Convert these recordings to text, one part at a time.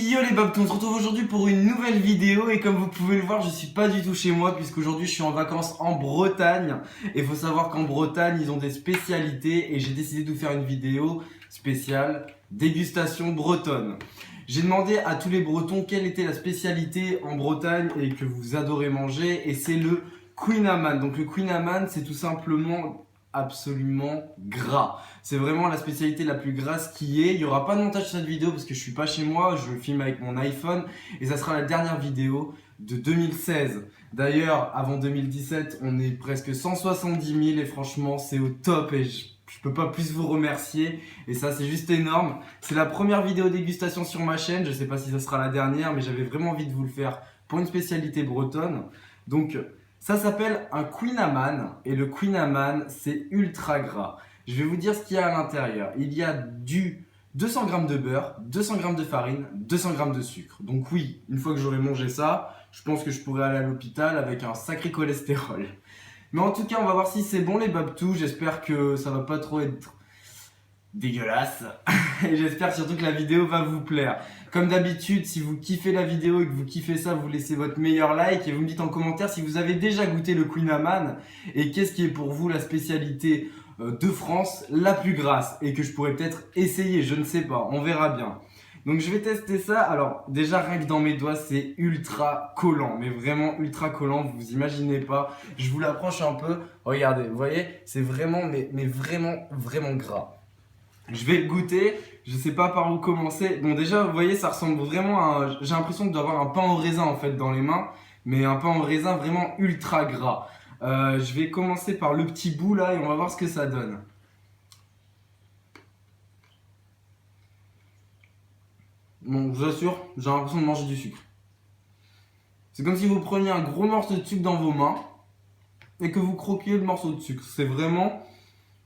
Yo les babtons, on se retrouve aujourd'hui pour une nouvelle vidéo et comme vous pouvez le voir je suis pas du tout chez moi puisqu'aujourd'hui je suis en vacances en Bretagne et faut savoir qu'en Bretagne ils ont des spécialités et j'ai décidé de vous faire une vidéo spéciale dégustation bretonne. J'ai demandé à tous les Bretons quelle était la spécialité en Bretagne et que vous adorez manger et c'est le Kouign-amann. Donc le Kouign-amann c'est tout simplement absolument gras. C'est vraiment la spécialité la plus grasse qui est. Il n'y aura pas de montage sur cette vidéo parce que je suis pas chez moi, je le filme avec mon iPhone et ça sera la dernière vidéo de 2016. D'ailleurs, avant 2017, on est presque 170 000 et franchement, c'est au top et je peux pas plus vous remercier et ça c'est juste énorme. C'est la première vidéo dégustation sur ma chaîne, je sais pas si ça sera la dernière mais j'avais vraiment envie de vous le faire pour une spécialité bretonne. Donc ça s'appelle un Kouign-amann et le Kouign-amann c'est ultra gras. Je vais vous dire ce qu'il y a à l'intérieur. Il y a du 200 g de beurre, 200 g de farine, 200 g de sucre. Donc oui, une fois que j'aurai mangé ça, je pense que je pourrai aller à l'hôpital avec un sacré cholestérol. Mais en tout cas, on va voir si c'est bon les babtous. J'espère que ça va pas trop être dégueulasse. Et j'espère surtout que la vidéo va vous plaire. Comme d'habitude, si vous kiffez la vidéo et que vous kiffez ça, vous laissez votre meilleur like et vous me dites en commentaire si vous avez déjà goûté le Kouign-amann et qu'est-ce qui est pour vous la spécialité de France la plus grasse et que je pourrais peut-être essayer, je ne sais pas, on verra bien. Donc je vais tester ça. Alors déjà rien que dans mes doigts c'est ultra collant, mais vraiment ultra collant, vous imaginez pas. Je vous l'approche un peu, regardez, vous voyez, c'est vraiment mais vraiment gras. Je vais le goûter, je sais pas par où commencer. Bon déjà vous voyez ça ressemble vraiment à j'ai l'impression d'avoir un pain au raisin en fait dans les mains, mais un pain au raisin vraiment ultra gras. Je vais commencer par le petit bout là et on va voir ce que ça donne. Bon, je vous assure, j'ai l'impression de manger du sucre. C'est comme si vous preniez un gros morceau de sucre dans vos mains et que vous croquiez le morceau de sucre. C'est vraiment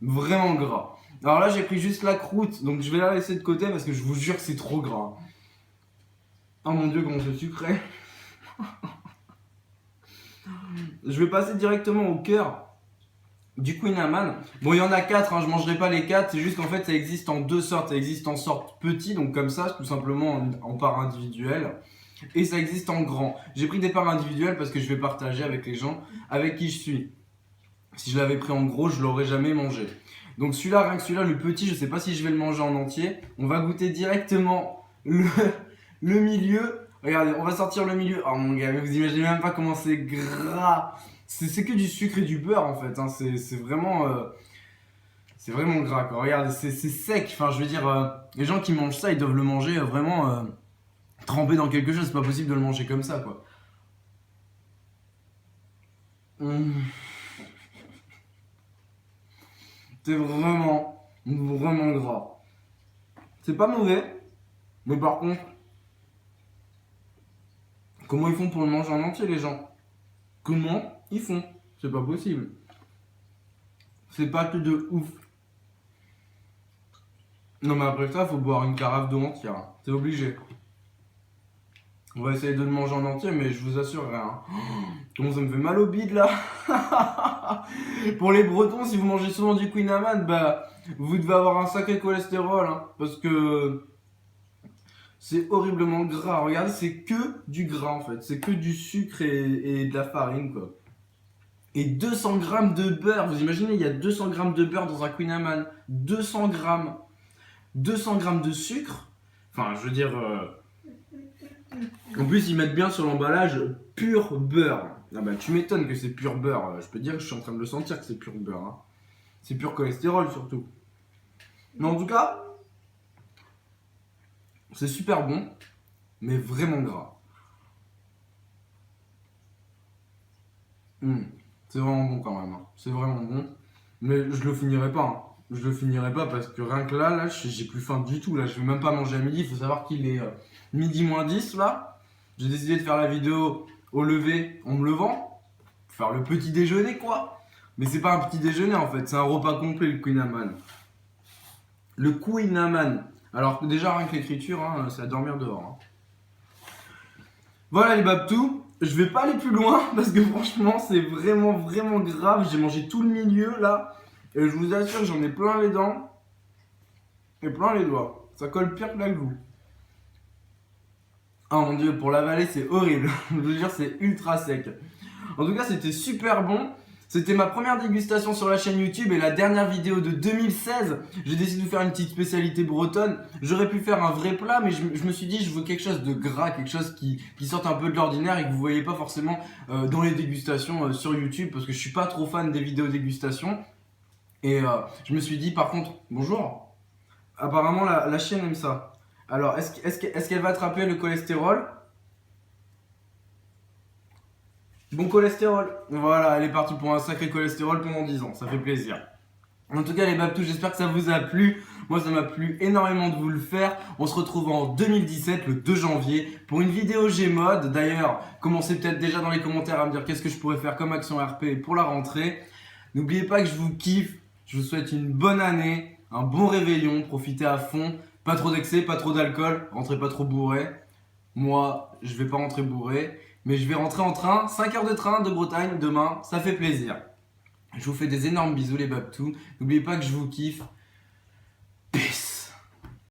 gras. Alors là, j'ai pris juste la croûte, donc je vais la laisser de côté parce que je vous jure que c'est trop gras. Oh mon dieu, comment c'est sucré. Je vais passer directement au cœur du Kouign-amann. Bon, il y en a 4, je mangerai pas les 4, c'est juste qu'en fait ça existe en deux sortes. Ça existe en sorte petit, donc comme ça, tout simplement en part individuelle. Et ça existe en grand. J'ai pris des parts individuelles parce que je vais partager avec les gens avec qui je suis. Si je l'avais pris en gros, je l'aurais jamais mangé. Donc celui-là, rien que celui-là, le petit, je sais pas si je vais le manger en entier. On va goûter directement le milieu. Regardez, on va sortir le milieu. Oh mon gars, mais vous imaginez même pas comment c'est gras. C'est que du sucre et du beurre en fait. Hein. C'est vraiment gras quoi. Regardez, c'est sec. Enfin, je veux dire, les gens qui mangent ça, ils doivent le manger vraiment trempé dans quelque chose. C'est pas possible de le manger comme ça quoi. C'est vraiment gras. C'est pas mauvais, mais par contre, comment ils font pour le manger en entier les gens? Comment ils font? C'est pas possible. C'est pas que de ouf. Non mais après ça, faut boire une carafe d'eau entière. Hein. C'est obligé. On va essayer de le manger en entier, mais je vous assure rien. Comment ça me fait mal au bide là. Pour les Bretons, si vous mangez souvent du Kouign-amann, bah vous devez avoir un sacré cholestérol. Hein, parce que c'est horriblement gras. Regardez, c'est que du gras en fait. C'est que du sucre et de la farine quoi. Et 200 g de beurre. Vous imaginez, il y a 200 g de beurre dans un Kouign-amann. 200 g. 200 g de sucre. Enfin, je veux dire... En plus, ils mettent bien sur l'emballage pur beurre. Ah bah, tu m'étonnes que c'est pur beurre. Je peux te dire que je suis en train de le sentir que c'est pur beurre. Hein. C'est pur cholestérol surtout. Mais en tout cas, c'est super bon, mais vraiment gras. C'est vraiment bon quand même. Hein. C'est vraiment bon. Mais je le finirai pas. Hein. Je le finirai pas parce que rien que là j'ai plus faim du tout. Là, je vais même pas manger à midi. Il faut savoir qu'il est midi moins 10 là. J'ai décidé de faire la vidéo au lever en me levant. Faire le petit déjeuner quoi. Mais c'est pas un petit déjeuner en fait. C'est un repas complet le Kouign-amann. Le Kouign-amann. Alors déjà rien que l'écriture, hein, c'est à dormir dehors. Hein. Voilà les babtous. Je vais pas aller plus loin parce que franchement c'est vraiment grave. J'ai mangé tout le milieu là. Et je vous assure que j'en ai plein les dents et plein les doigts. Ça colle pire que la glue. Oh mon dieu, pour l'avaler c'est horrible, je veux dire c'est ultra sec. En tout cas c'était super bon. C'était ma première dégustation sur la chaîne YouTube et la dernière vidéo de 2016. J'ai décidé de faire une petite spécialité bretonne. J'aurais pu faire un vrai plat, mais je me suis dit je veux quelque chose de gras, quelque chose qui sorte un peu de l'ordinaire et que vous voyez pas forcément dans les dégustations sur YouTube, parce que je suis pas trop fan des vidéos dégustation. Et je me suis dit par contre, bonjour, apparemment la chienne aime ça. Alors est-ce qu'elle va attraper le cholestérol? Bon cholestérol. Voilà, elle est partie pour un sacré cholestérol pendant 10 ans, ça fait plaisir. En tout cas les Babtous, j'espère que ça vous a plu. Moi ça m'a plu énormément de vous le faire. On se retrouve en 2017, le 2 janvier, pour une vidéo Gmod. D'ailleurs, commencez peut-être déjà dans les commentaires à me dire qu'est-ce que je pourrais faire comme action RP pour la rentrée. N'oubliez pas que je vous kiffe, je vous souhaite une bonne année, un bon réveillon, profitez à fond. Pas trop d'excès, pas trop d'alcool, rentrez pas trop bourré. Moi, je vais pas rentrer bourré, mais je vais rentrer en train, 5 heures de train de Bretagne demain, ça fait plaisir. Je vous fais des énormes bisous les Babtous, n'oubliez pas que je vous kiffe,